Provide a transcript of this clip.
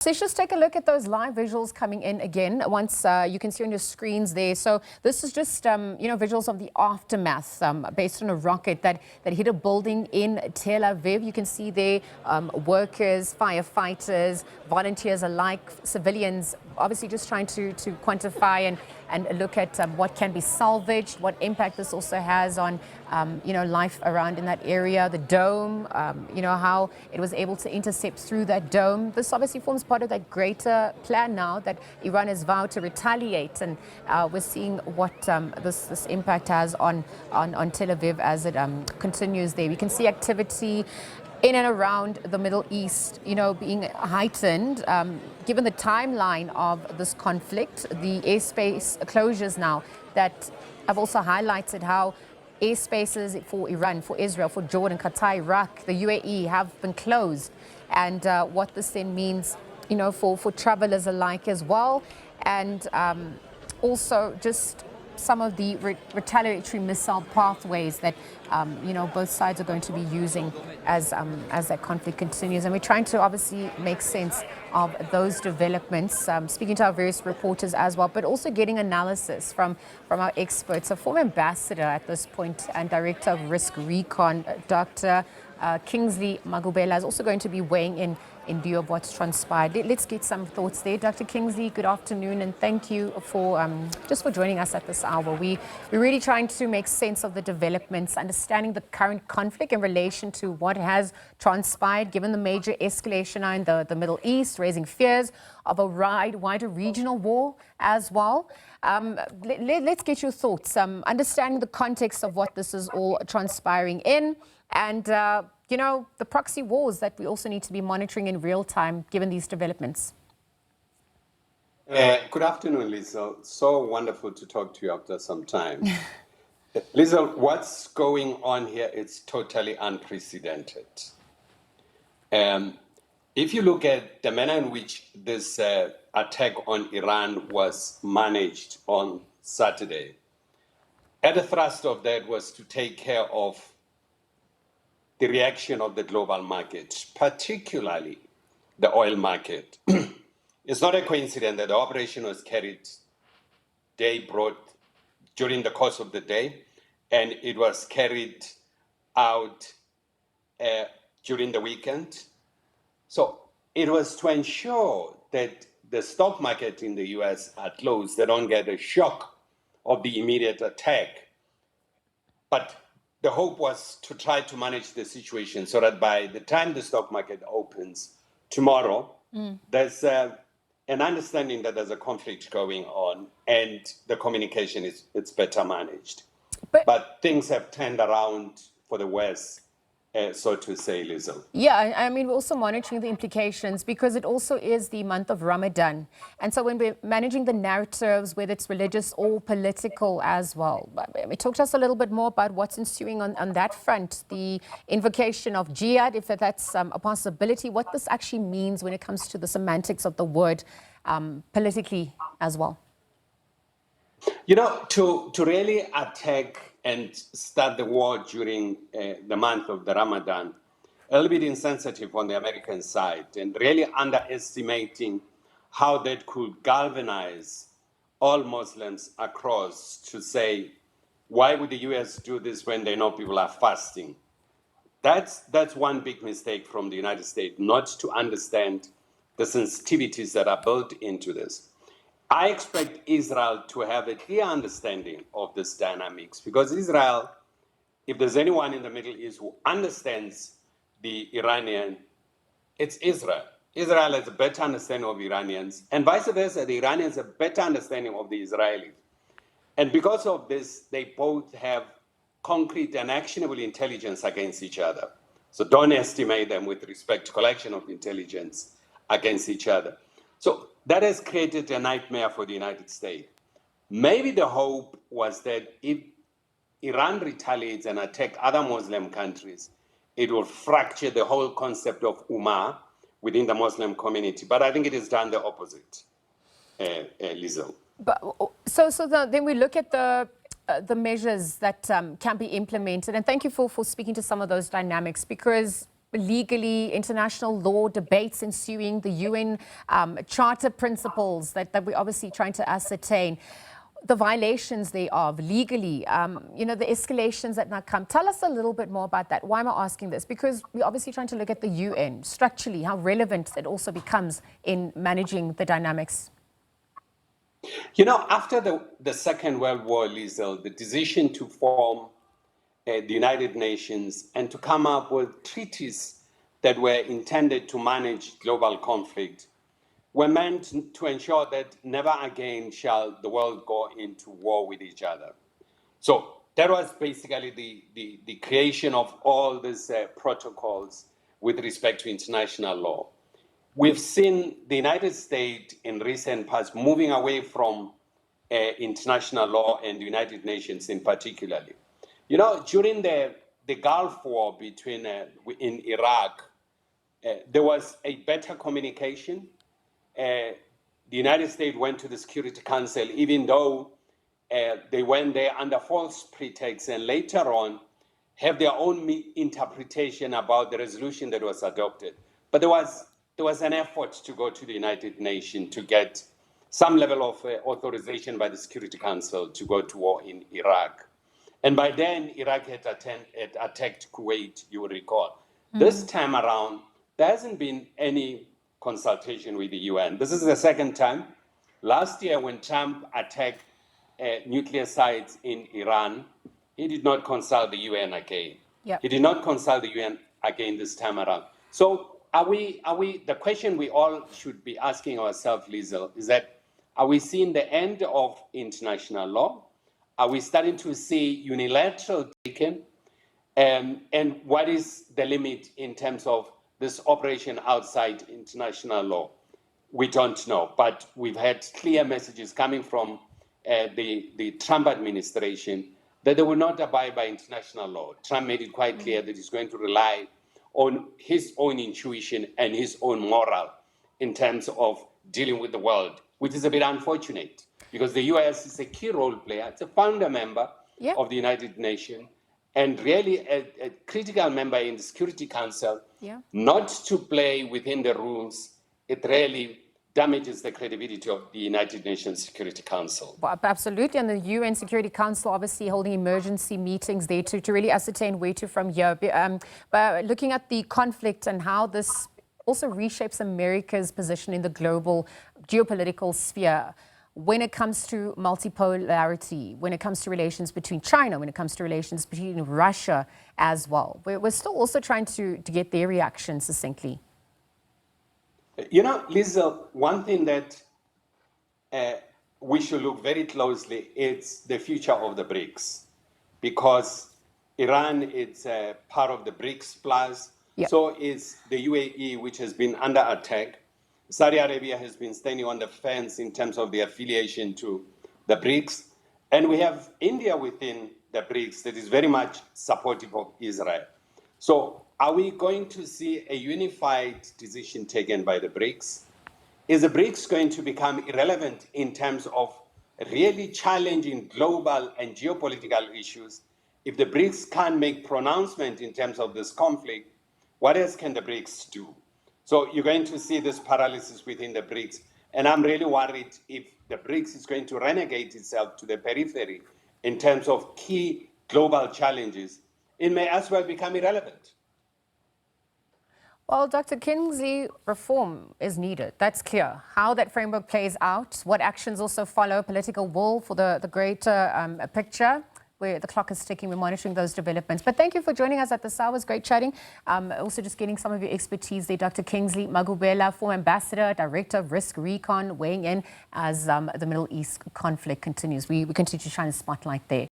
So let's just take a look at those live visuals coming in again. Once you can see on your screens there. So this is just, visuals of the aftermath based on a rocket that hit a building in Tel Aviv. You can see there workers, firefighters, volunteers alike, civilians, obviously just trying to quantify and look at what can be salvaged, what impact this also has on, life around in that area, the dome, how it was able to intercept through that dome. This obviously forms part of that greater plan now that Iran has vowed to retaliate, and we're seeing what this impact has on Tel Aviv as it continues there. We can see activity in and around the Middle East, being heightened. Given the timeline of this conflict, the airspace closures now that have also highlighted how airspaces for Iran, for Israel, for Jordan, Qatar, Iraq, the UAE have been closed, and what this then means, for travelers alike as well, and also just some of the retaliatory missile pathways that both sides are going to be using as that conflict continues. And we're trying to obviously make sense of those developments, speaking to our various reporters as well, but also getting analysis from our experts. A former ambassador at this point and Director of Risk Recon, Dr Kingsley Makhubela, is also going to be weighing in view of what's transpired. Let's get some thoughts there. Dr. Kingsley, good afternoon, and thank you for just for joining us at this hour. We're really trying to make sense of the developments, understanding the current conflict in relation to what has transpired, given the major escalation in the Middle East, raising fears of a wider regional war as well. Let's get your thoughts, understanding the context of what this is all transpiring in, and the proxy wars that we also need to be monitoring in real time, given these developments. Good afternoon, Lisa. So wonderful to talk to you after some time. Lisa, what's going on here is totally unprecedented. If you look at the manner in which this attack on Iran was managed on Saturday, at the thrust of that was to take care of the reaction of the global market, particularly the oil market. It's not a coincidence that the operation was carried during the course of the day, and it was carried out during the weekend. So it was to ensure that the stock market in the US are closed. They don't get a shock of the immediate attack. But the hope was to try to manage the situation so that by the time the stock market opens tomorrow, there's an understanding that there's a conflict going on and the communication it's better managed. But things have turned around for the West, so to say, Lizzo. Yeah, I mean, we're also monitoring the implications because it also is the month of Ramadan. And so when we're managing the narratives, whether it's religious or political as well, talk to us a little bit more about what's ensuing on that front, the invocation of jihad, if that's a possibility, what this actually means when it comes to the semantics of the word politically as well. To really attack and start the war during the month of the Ramadan, a little bit insensitive on the American side and really underestimating how that could galvanize all Muslims across to say, why would the US do this when they know people are fasting? That's one big mistake from the United States, not to understand the sensitivities that are built into this. I expect Israel to have a clear understanding of this dynamics, because Israel, if there's anyone in the Middle East who understands the Iranian, it's Israel. Israel has a better understanding of Iranians, and vice versa, the Iranians have a better understanding of the Israelis. And because of this, they both have concrete and actionable intelligence against each other. So don't estimate them with respect to collection of intelligence against each other. So that has created a nightmare for the United States. Maybe the hope was that if Iran retaliates and attacks other Muslim countries, it will fracture the whole concept of Ummah within the Muslim community. But I think it has done the opposite, Lizzo. Then we look at the measures that can be implemented. And thank you for speaking to some of those dynamics, because legally, international law debates ensuing, the UN Charter principles that we're obviously trying to ascertain, the violations thereof legally, the escalations that now come. Tell us a little bit more about that. Why am I asking this? Because we're obviously trying to look at the UN structurally, how relevant it also becomes in managing the dynamics. After the Second World War, Liesl, the decision to form the United Nations and to come up with treaties that were intended to manage global conflict were meant to ensure that never again shall the world go into war with each other. So that was basically the creation of all these protocols with respect to international law. We've seen the United States in recent past moving away from international law and the United Nations in particularly. During the Gulf War in Iraq, there was a better communication. The United States went to the Security Council, even though they went there under false pretext, and later on have their own interpretation about the resolution that was adopted. But there was an effort to go to the United Nations to get some level of authorization by the Security Council to go to war in Iraq. And by then, Iraq had attacked Kuwait, you will recall. This time around, there hasn't been any consultation with the UN. This is the second time. Last year, when Trump attacked nuclear sites in Iran, he did not consult the UN again. Yep. He did not consult the UN again this time around. So the question we all should be asking ourselves, Liesl, is that are we seeing the end of international law? Are we starting to see unilateral taken? And what is the limit in terms of this operation outside international law? We don't know, but we've had clear messages coming from the Trump administration that they will not abide by international law. Trump made it quite clear that he's going to rely on his own intuition and his own moral in terms of dealing with the world, which is a bit unfortunate because the US is a key role player. It's a founder member of the United Nations and really a critical member in the Security Council. Not to play within the rules, it really damages the credibility of the United Nations Security Council. Well, absolutely, and the UN Security Council obviously holding emergency meetings there to really ascertain where to from here. But looking at the conflict and how this also reshapes America's position in the global geopolitical sphere, when it comes to multipolarity, when it comes to relations between China, when it comes to relations between Russia as well. We're still also trying to get their reaction succinctly. Liesl, one thing that we should look very closely is the future of the BRICS, because Iran is part of the BRICS plus, so is the UAE, which has been under attack. Saudi Arabia has been standing on the fence in terms of the affiliation to the BRICS. And we have India within the BRICS that is very much supportive of Israel. So are we going to see a unified decision taken by the BRICS? Is the BRICS going to become irrelevant in terms of really challenging global and geopolitical issues? If the BRICS can't make pronouncement in terms of this conflict, what else can the BRICS do? So you're going to see this paralysis within the BRICS. And I'm really worried if the BRICS is going to renegade itself to the periphery in terms of key global challenges. It may as well become irrelevant. Well, Dr. Kingsley, reform is needed. That's clear. How that framework plays out, what actions also follow, political will for the greater picture, where the clock is ticking. We're monitoring those developments. But thank you for joining us at this hour. It was great chatting. Also just getting some of your expertise there. Dr. Kingsley Makhubela, former ambassador, Director of Risk Recon, weighing in as the Middle East conflict continues. We continue to shine a spotlight there.